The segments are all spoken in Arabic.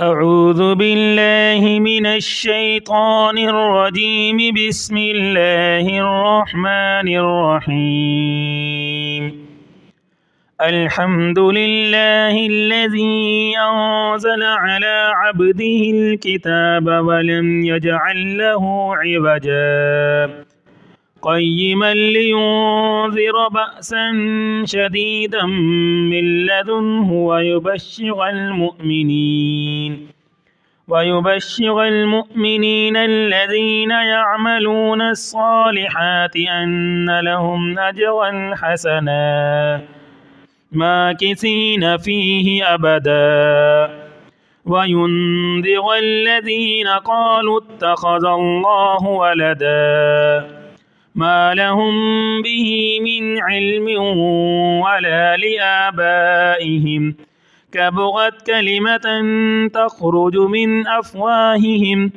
أعوذ بالله من الشيطان الرجيم. بسم الله الرحمن الرحيم. الحمد لله الذي أنزل على عبده الكتاب ولم يجعل له عوجا قيما لينذر بأسا شديدا من لدنه ويبشر المؤمنين الذين يعملون الصالحات أن لهم أجرا حسنا ماكثين فيه أبدا وينذر الذين قالوا اتخذ الله ولدا ما لهم به من علم ولا لآبائهم كبرت كلمة تخرج من أفواههم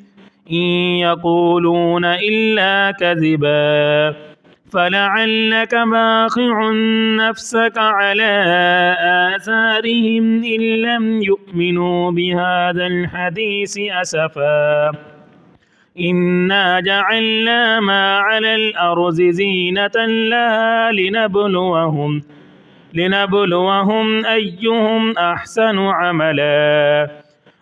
إن يقولون إلا كذبا فلعلك باخع نفسك على آثارهم إن لم يؤمنوا بهذا الحديث أسفا إنا جعلنا ما على الأرض زينة لها لنبلوهم أيهم أحسن عملا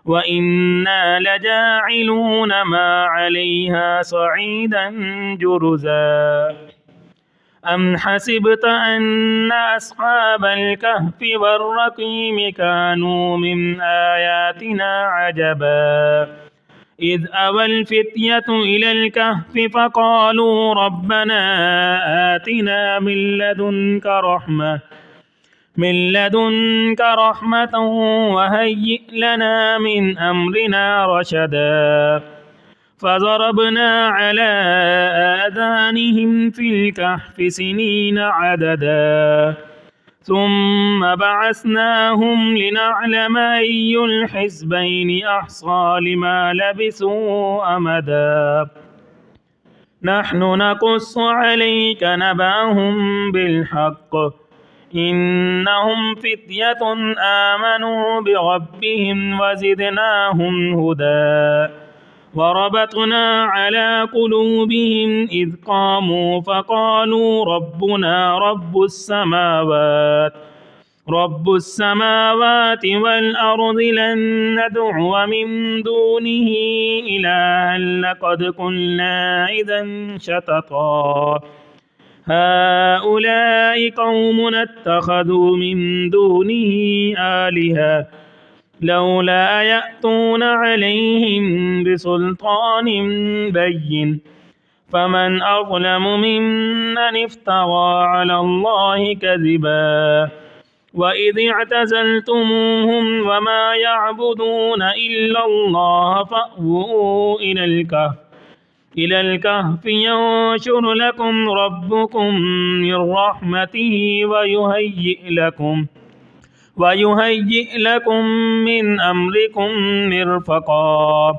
وإنا لجاعلون ما عليها صعيدا جرزا. أم حسبت أن أصحاب الكهف والرقيم كانوا من آياتنا عجبا إذ أوى الفتية إلى الكهف فقالوا ربنا آتنا من لدنك رحمة وهيئ لنا من أمرنا رشدا فضربنا على آذانهم في الكهف سنين عددا ثم بعثناهم لنعلم أي الحزبين أحصى لما لبثوا أمدا نحن نقص عليك نبأهم بالحق إنهم فتية آمنوا بربهم وزدناهم هدى وربطنا على قلوبهم إذ قاموا فقالوا ربنا رب السماوات والأرض لن ندعو من دونه إلها لقد قلنا إذا شططا هؤلاء قوم اتخذوا من دونه آلهة لولا يأتون عليهم بسلطان بين فمن أظلم ممن افترى على الله كذبا وإذ اعتزلتموهم وما يعبدون إلا الله فأووا إلى الكهف ينشر لكم ربكم من رحمته ويهيئ لكم من أمركم مرفقا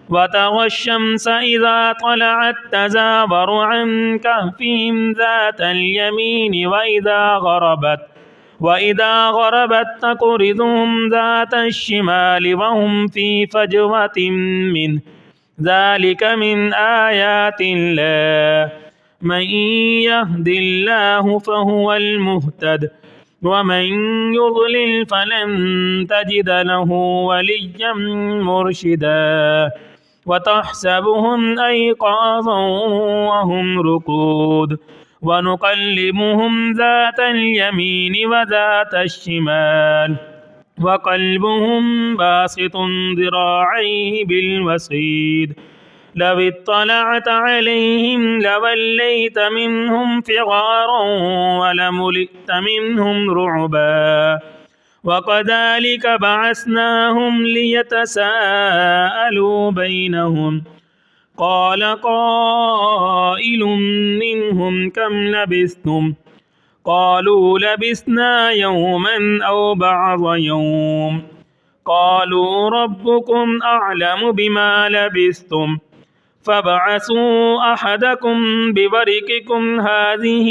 وترى الشمس إذا طلعت تزاور عن كهفهم ذات اليمين وإذا غربت تقرضهم ذات الشمال وهم في فجوة منه ذلك من آيات الله من يهد الله فهو المهتد ومن يضلل فلن تجد له وليا مرشدا وتحسبهم أيقاظا وهم رقود ونقلبهم ذات اليمين وذات الشمال وقلبهم باسط ذراعيه بالوصيد لو اطلعت عليهم لوليت منهم فرارا ولملئت منهم رعبا وكذلك بعثناهم ليتساءلوا بينهم قال قائل منهم كم لبثتم قالوا لبثنا يوما أو بعض يوم قالوا ربكم أعلم بما لبثتم فابعثوا أحدكم بورقكم هذه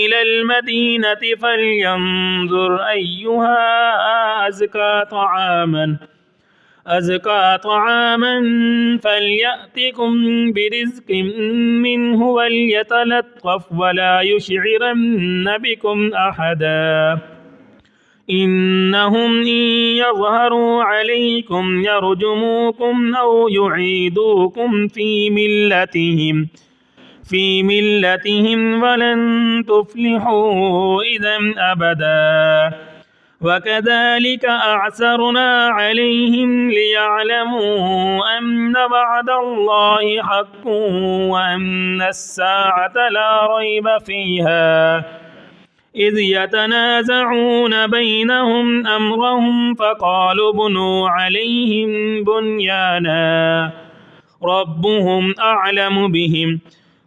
إلى المدينة فلينظر أيها أزكى طعاما أزكى طعاما فليأتكم برزق منه وليتلطف ولا يشعرن بكم أحدا إنهم إن يظهروا عليكم يرجموكم أو يعيدوكم في ملتهم ولن تفلحوا إذا أبدا وكذلك أعثرنا عليهم ليعلموا أن وعد الله حق وأن الساعة لا ريب فيها إذ يتنازعون بينهم أمرهم فقالوا بنوا عليهم بنيانا ربهم أعلم بهم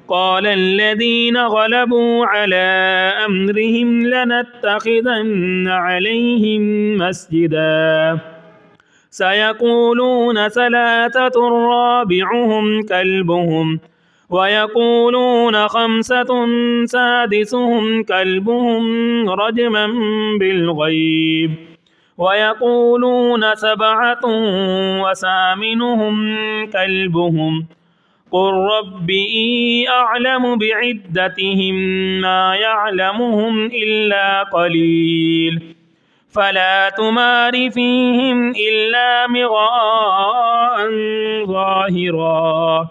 قال الذين غلبوا على أمرهم لنتخذن عليهم مسجدا سيقولون ثلاثة رابعهم كلبهم ويقولون خمسة سادسهم كلبهم رجما بالغيب ويقولون سبعة وثامنهم كلبهم قل ربي أعلم بعدتهم ما يعلمهم إلا قليل فلا تمار فيهم إلا مراء ظاهرا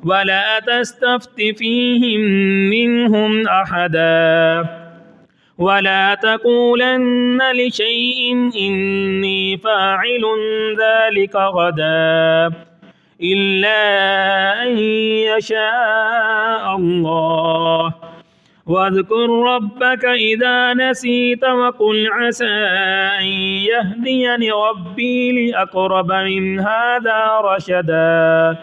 ولا تستفت فيهم منهم أحدا ولا تقولن لشيء إني فاعل ذلك غدا إلا أن يشاء الله واذكر ربك إذا نسيت وقل عسى أن يهديني ربي لأقرب من هذا رشدا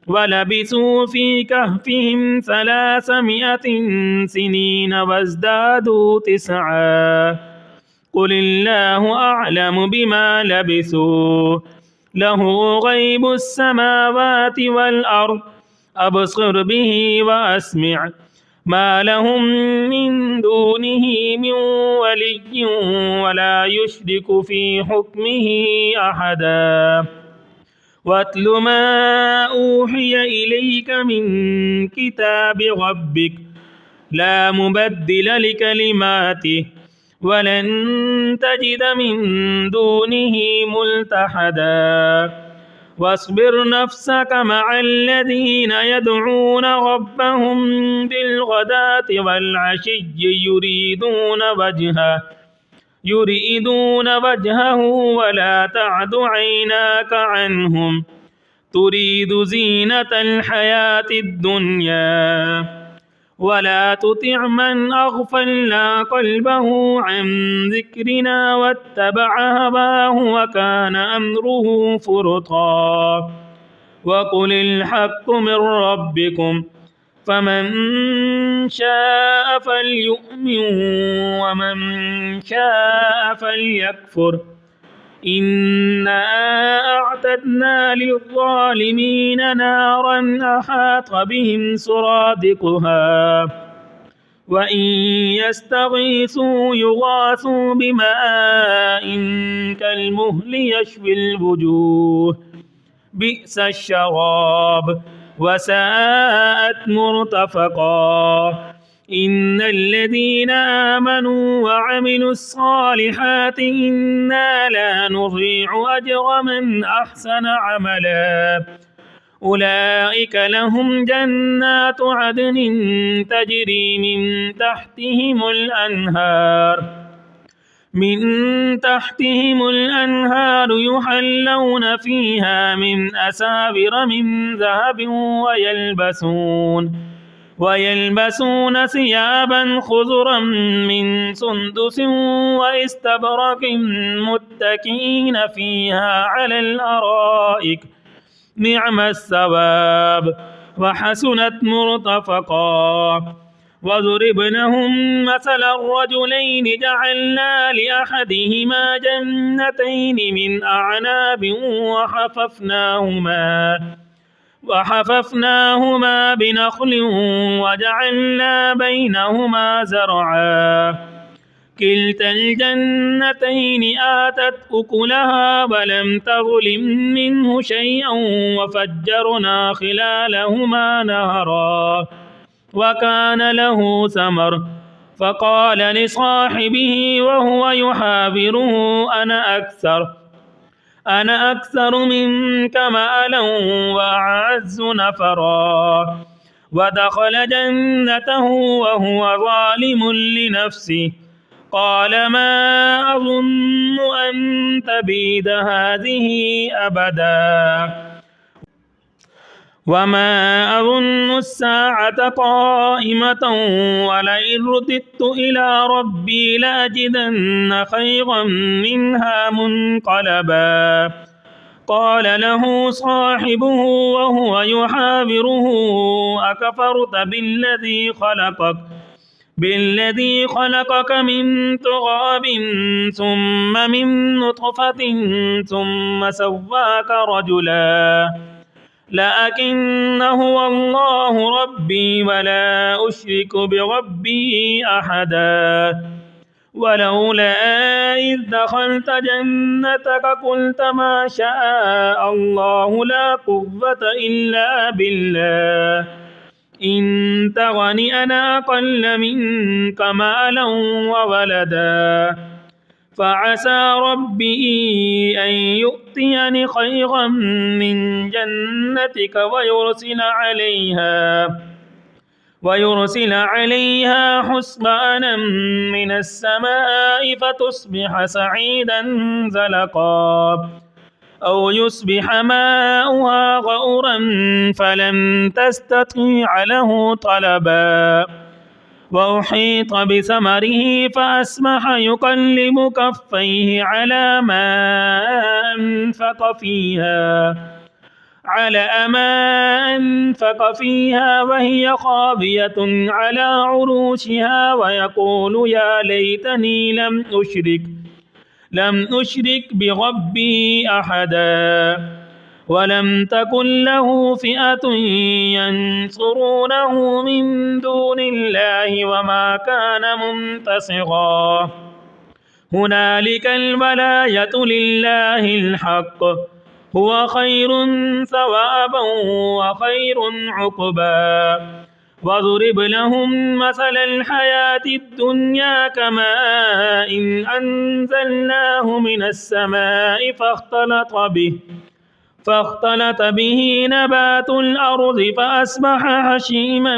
ولبثوا في كهفهم 300 سنين وازدادوا 9 قل الله أعلم بما لبثوا له غيب السماوات والأرض أبصر به وأسمع ما لهم من دونه من ولي ولا يشرك في حكمه أحدا واتل ما أوحي إليك من كتاب ربك لا مبدل لكلماته ولن تجد من دونه ملتحدا واصبر نفسك مع الذين يدعون ربهم بالغداة والعشي يريدون وجهه ولا تعد عيناك عنهم تريد زينة الحياة الدنيا ولا تطع من أغفلنا قلبه عن ذكرنا واتبع هواه وكان أمره فرطا وقل الحق من ربكم فمن شاء فليؤمن ومن شاء فليكفر إنا أعتدنا للظالمين نارا أحاط بهم سرادقها وإن يستغيثوا يغاثوا بماء كالمهل يشوي الوجوه بئس الشراب وساءت مرتفقا إن الذين آمنوا وعملوا الصالحات إنا لا نضيع أجر من أحسن عملا أولئك لهم جنات عدن تجري من تحتهم الأنهار يحلون فيها من أساور من ذهب ويلبسون ثيابا خضرا من سندس واستبرق متكئين فيها على الأرائك نعم الثواب وحسنت مرتفقا واضرب لهم مثل الرجلين جعلنا لأحدهما جنتين من أعناب وحففناهما بنخل وجعلنا بينهما زرعا كلتا الجنتين آتت أكلها ولم تظلم منه شيئا وفجرنا خلالهما نهرا وكان له ثمر فقال لصاحبه وهو يحاوره أنا أكثر منك مالا وأعز نفرا ودخل جنته وهو ظالم لنفسه قال ما أظن أن تبيد هذه أبدا وما أظن الساعة قائمة ولئن رددت إلى ربي لأجدن خيرا منها منقلبا قال له صاحبه وهو يحاوره أكفرت بالذي خلقك من تراب ثم من نطفة ثم سواك رجلا لكن هو الله ربي ولا أشرك بربي أحدا ولولا إذ دخلت جنتك قلت ما شاء الله لا قوة إلا بالله إن تغني أنا أقل منك مالا وولدا فعسى ربي أن يؤتيني خيرا من جنتك ويرسل عليها حسبانا من السماء فتصبح صعيدا زلقا أو يصبح ماؤها غورا فلن تستطيع له طلبا وأحيط بثمره فأصبح يقلب كفيه على ما أنفق فيها وهي خاوية على عروشها ويقول يا ليتني لم أشرك بربي أحدا ولم تكن له فئة ينصرونه من دون الله وما كان منتصرا هنالك الولاية لله الحق هو خير ثوابا وخير عقبا واضرب لهم مثل الحياة الدنيا كماء إن أنزلناه من السماء فاختلط به نبات الأرض فأصبح هشيما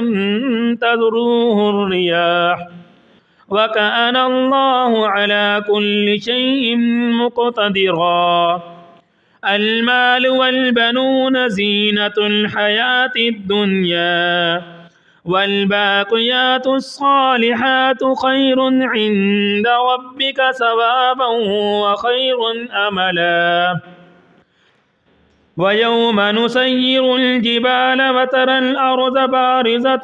تذروه الرياح وكان الله على كل شيء مقتدرا المال والبنون زينة الحياة الدنيا والباقيات الصالحات خير عند ربك ثوابا وخير أملا ويوم نسير الجبال وترى الأرض بارزة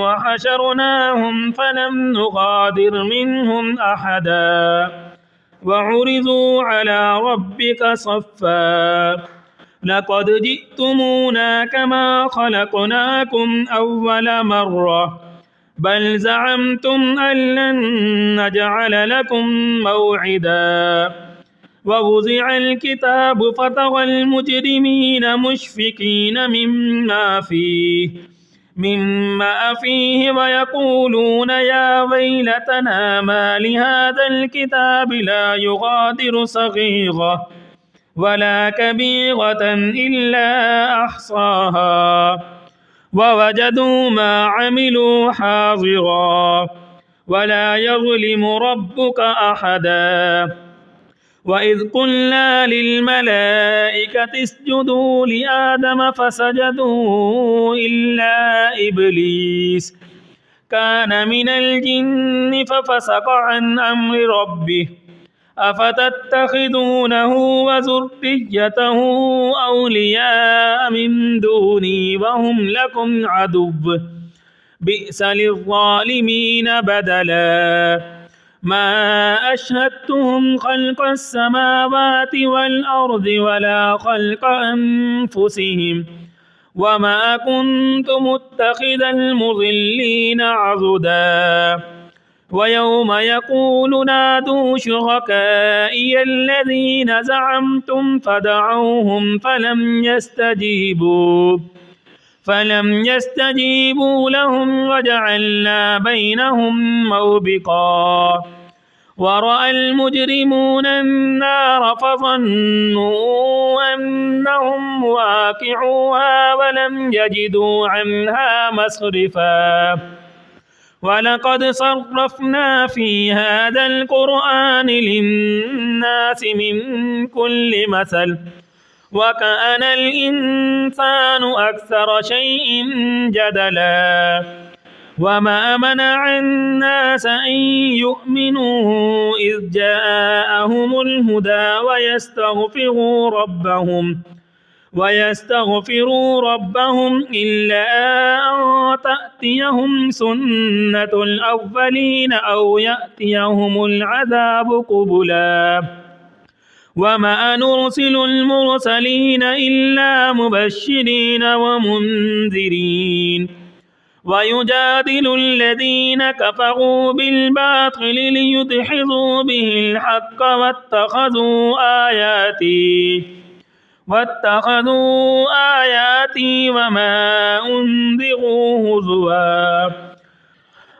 وحشرناهم فلم نغادر منهم أحدا وعرضوا على ربك صفا لقد جئتمونا كما خلقناكم أول مرة بل زعمتم أن لن نجعل لكم موعدا ووضع الكتاب فترى المجرمين مشفقين مما فيه ويقولون يا ويلتنا ما لهذا الكتاب لا يغادر صغيرة ولا كبيرة إلا أحصاها ووجدوا ما عملوا حاضرا ولا يظلم ربك أحدا وإذ قلنا للملائكة اسجدوا لآدم فسجدوا إلا إبليس كان من الجن ففسق عن أمر ربه أفتتخذونه وذريته أولياء من دوني وهم لكم عدو بئس للظالمين بدلا ما أشهدتهم خلق السماوات والأرض ولا خلق أنفسهم وما كنت متخذ المضلين عضدا ويوم يقول نادوا شركائي الذين زعمتم فدعوهم فلم يستجيبوا لهم وجعلنا بينهم موبقا ورأى المجرمون النار فظنوا أنهم واقعوها ولم يجدوا عنها مصرفا ولقد صرفنا في هذا القرآن للناس من كل مثل وكان الإنسان أكثر شيء جدلا وما منع الناس أن يؤمنوا إذ جاءهم الهدى ويستغفروا ربهم إلا أن تأتيهم سنة الأولين أو يأتيهم العذاب قبلا وما نرسل المرسلين إلا مبشرين ومنذرين ويجادل الذين كفروا بالباطل ليدحضوا به الحق واتخذوا آياتي وما أنذروا هزوا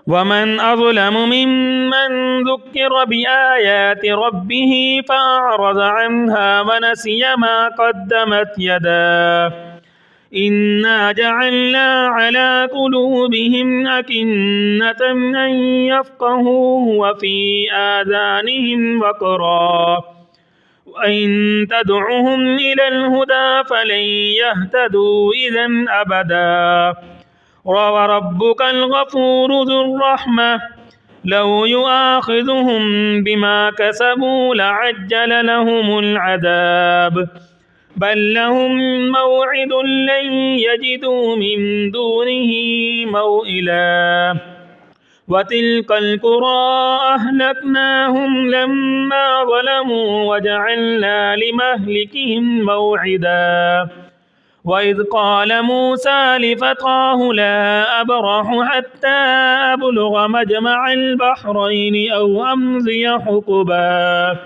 ومن أظلم ممن ذكر بآيات ربه فأعرض عنها ونسي ما قدمت يداه إنا جعلنا على قلوبهم أكنة أن يفقهوه وفي آذانهم وقرا وإن تدعهم إلى الهدى فلن يهتدوا إذا أبدا وربك الغفور ذو الرحمة لو يؤاخذهم بما كسبوا لعجل لهم العذاب بل لهم موعد لن يجدوا من دونه موئلا وتلك القرى أهلكناهم لما ظلموا وجعلنا لمهلكهم موعدا وإذ قال موسى لفتاه لا أبرح حتى أبلغ مجمع البحرين أو أمضي حقبا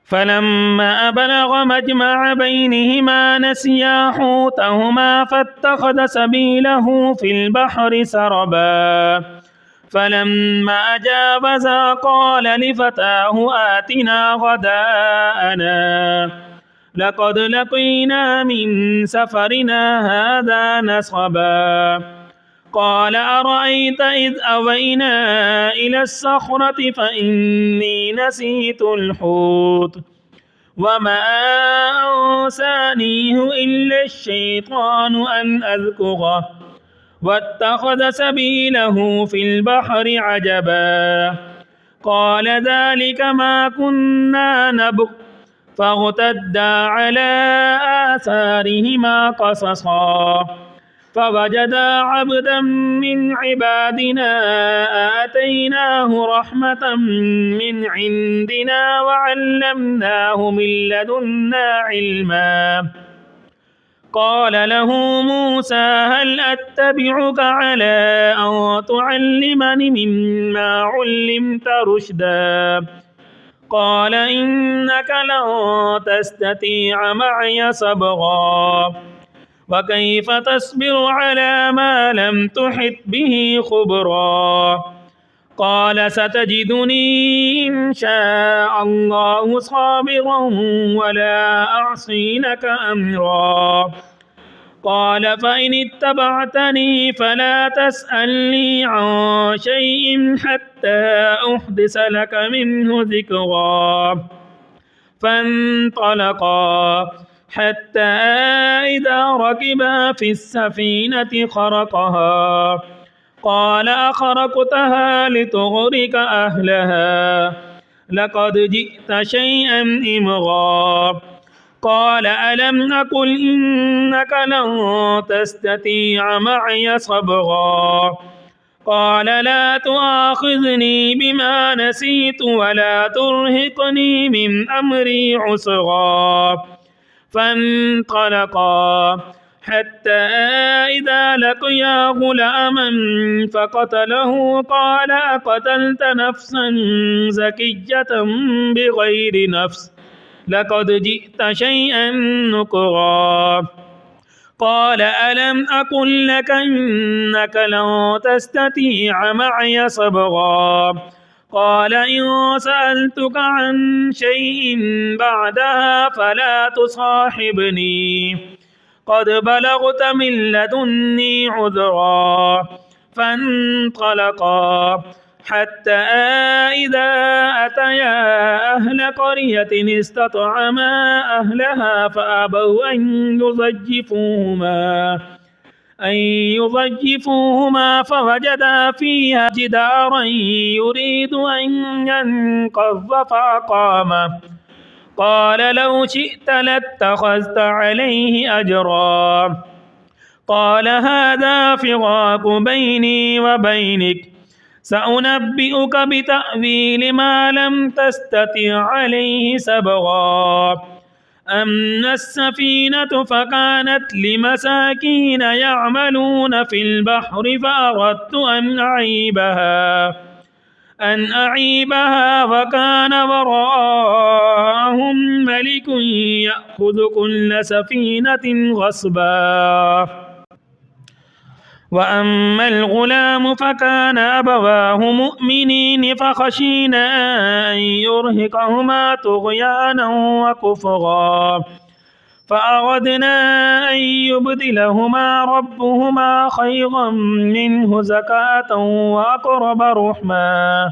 فلما بلغ مجمع بينهما نسيا حوتهما فاتخذ سبيله في البحر سربا فلما جاوزا قال لفتاه آتنا غداءنا لقد لقينا من سفرنا هذا نصبا قال أرأيت إذ أوينا إلى الصخرة فإني نسيت الحوت وما أنسانيه إلا الشيطان أن أذكره واتخذ سبيله في البحر عجبا قال ذلك ما كنا نبغ فارتدا على آثارهما قصصا فوجدا عبدا من عبادنا آتيناه رحمة من عندنا وعلمناه من لدنا علما قال له موسى هل أتبعك على أن تعلمني مما علمت رشدا قال إنك لن تستطيع معي صبرا وكيف تصبر على ما لم تحط به خبرا قال ستجدني إن شاء الله صابرا ولا أعصي لك أمرا قال فإن اتبعتني فلا تسألني عن شيء حتى أحدث لك منه ذكرا فانطلقا حتى إذا ركبا في السفينة خرقها قال أخرقتها لتغرق أهلها لقد جئت شيئا إمرا قال ألم أقل إنك لن تستطيع معي صبرا قال لا تؤاخذني بما نسيت ولا ترهقني من أمري عسرا فانطلقا حتى إذا لقيا غلاما فقتله قال أقتلت نفسا زكية بغير نفس لقد جئت شيئا نكرا قال ألم أقل لك إنك لن تستطيع معي صبرا قال إن سألتك عن شيء بعدها فلا تصاحبني قد بلغت من لدني عذرا فانطلقا حتى إذا أتيا أهل قرية استطعما أهلها فأبوا أن يضيفوهما فوجدا فيها جدارا يريد أن ينقض فأقامه قال لو شئت لاتخذت عليه أجرا قال هذا فراق بيني وبينك سأنبئك بتأويل ما لم تستطع عليه صبرا أما السفينة فكانت لمساكين يعملون في البحر فأردت أن أعيبها وكان وراءهم ملك يأخذ كل سفينة غصبا وأما الغلام فكان أبواه مؤمنين فخشينا أن يرهقهما طغيانا وكفرا فأردنا أن يبدلهما ربهما خيرا منه زكاة وأقرب رحما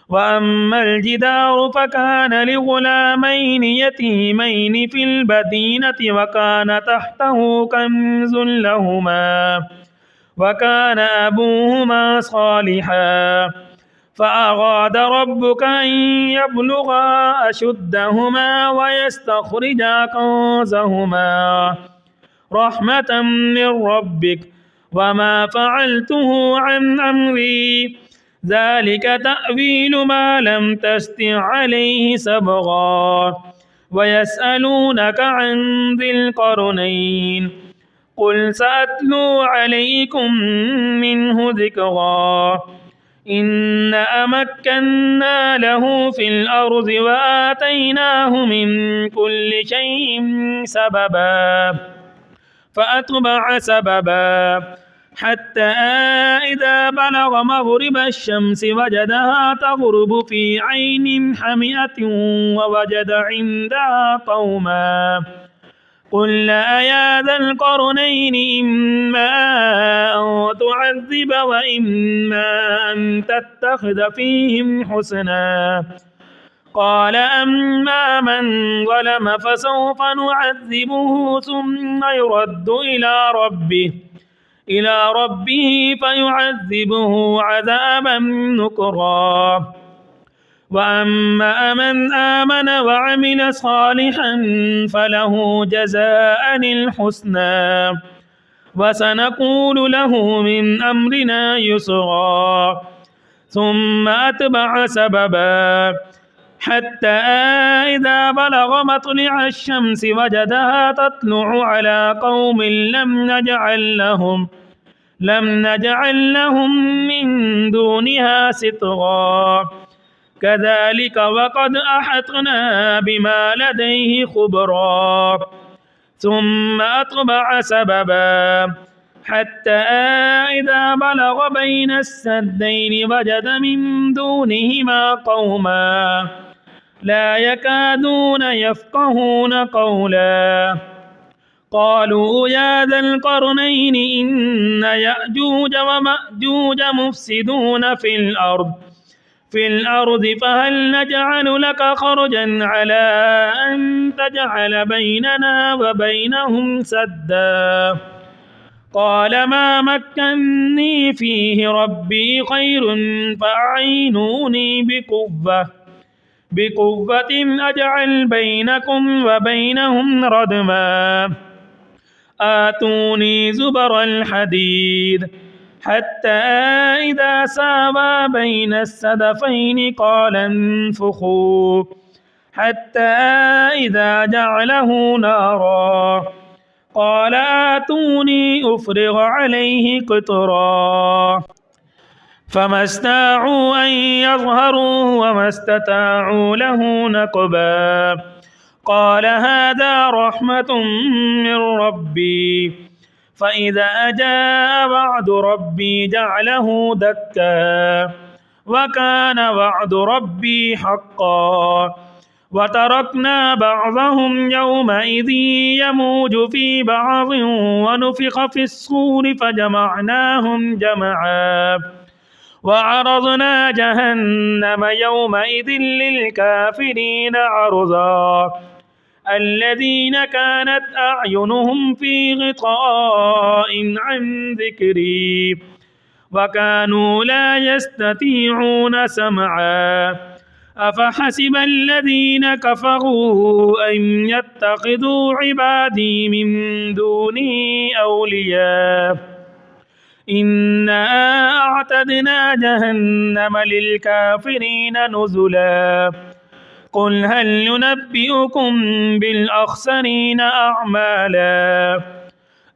وأما الجدار فكان لغلامين يتيمين في المدينة وكان تحته كنز لهما وكان أبوهما صالحا فأراد ربك أن يبلغا أشدهما ويستخرجا كنزهما رحمة من ربك وما فعلته عن أمري ذلك تأويل ما لم تستطع عليه صبرا ويسألونك عن ذي القرنين قل سأتلو عليكم منه ذكرا إنا مكنا له في الأرض وآتيناه من كل شيء سببا فأتبع سببا حتى إذا بلغ مغرب الشمس وجدها تغرب في عين حمئة ووجد عندها قوما قل يا ذا القرنين إما أن تعذب وإما أن تتخذ فيهم حسنا قال أما من ظلم فسوف نعذبه ثم يرد إلى ربه فيعذبه عذابا نكرا وأما من آمن وعمل صالحا فله جزاء الحسنى وسنقول له من أمرنا يسرا ثم أتبع سببا حتى إذا بلغ مطلع الشمس وجدها تطلع على قوم لم نجعل لهم من دونها سترا كذلك وقد أحطنا بما لديه خبرا ثم أتبع سببا حتى إذا بلغ بين السدين وجد من دونهما قوما لا يكادون يفقهون قولا قالوا يا ذا القرنين إن يأجوج ومأجوج مفسدون في الأرض فهل نجعل لك خرجا على أن تجعل بيننا وبينهم سدا قال ما مكني فيه ربي خير فأعينوني بقوة أجعل بينكم وبينهم ردما آتوني زبر الحديد حتى إذا ساوى بين السدفين قال انفخوا حتى إذا جعله نارا قال آتوني أفرغ عليه قطرا فما استطاعوا أن يظهروا وما استطاعوا له نقبا قال هذا رحمة من ربي فإذا جاء وعد ربي جعله دكا وكان وعد ربي حقا وتركنا بعضهم يومئذ يموج في بعض ونفخ في الصور فجمعناهم جمعا وعرضنا جهنم يومئذ للكافرين عرضا الذين كانت أعينهم في غطاء عن ذكري وكانوا لا يستطيعون سمعا أفحسب الذين كفروا أن يتخذوا عبادي من دوني أولياء إنا أعتدنا جهنم للكافرين نزلا قل هل ننبئكم بالأخسرين أعمالا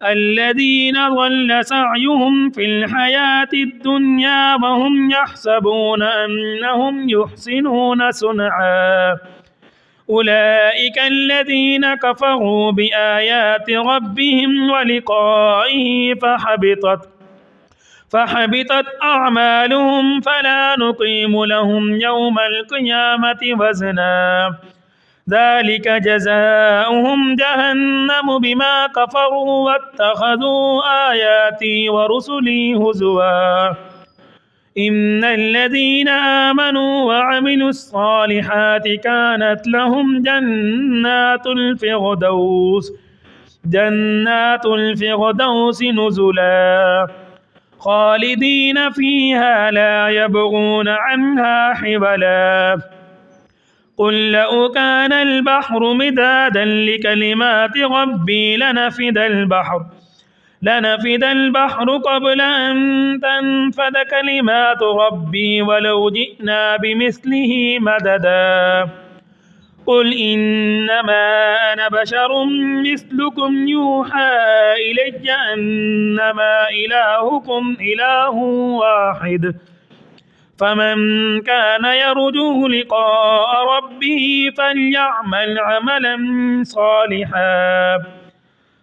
الذين ضل سعيهم في الحياة الدنيا وهم يحسبون أنهم يحسنون صنعا أولئك الذين كفروا بآيات ربهم ولقائه فحبطت أعمالهم فلا نقيم لهم يوم القيامة وزنا ذلك جزاؤهم جهنم بما كفروا واتخذوا آياتي ورسلي هزوا إن الذين آمنوا وعملوا الصالحات كانت لهم جنات الفردوس نزلا خالدين فيها لا يبغون عنها حولا قل لو كان البحر مدادا لكلمات ربي لنفد البحر قبل أن تنفد كلمات ربي ولو جئنا بمثله مددا قل إنما أنا بشر مثلكم يوحى إلي أنما إلهكم إله واحد فمن كان يرجو لقاء ربه فليعمل عملا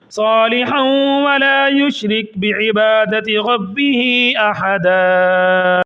صالحا ولا يشرك بعبادة ربه أحدا.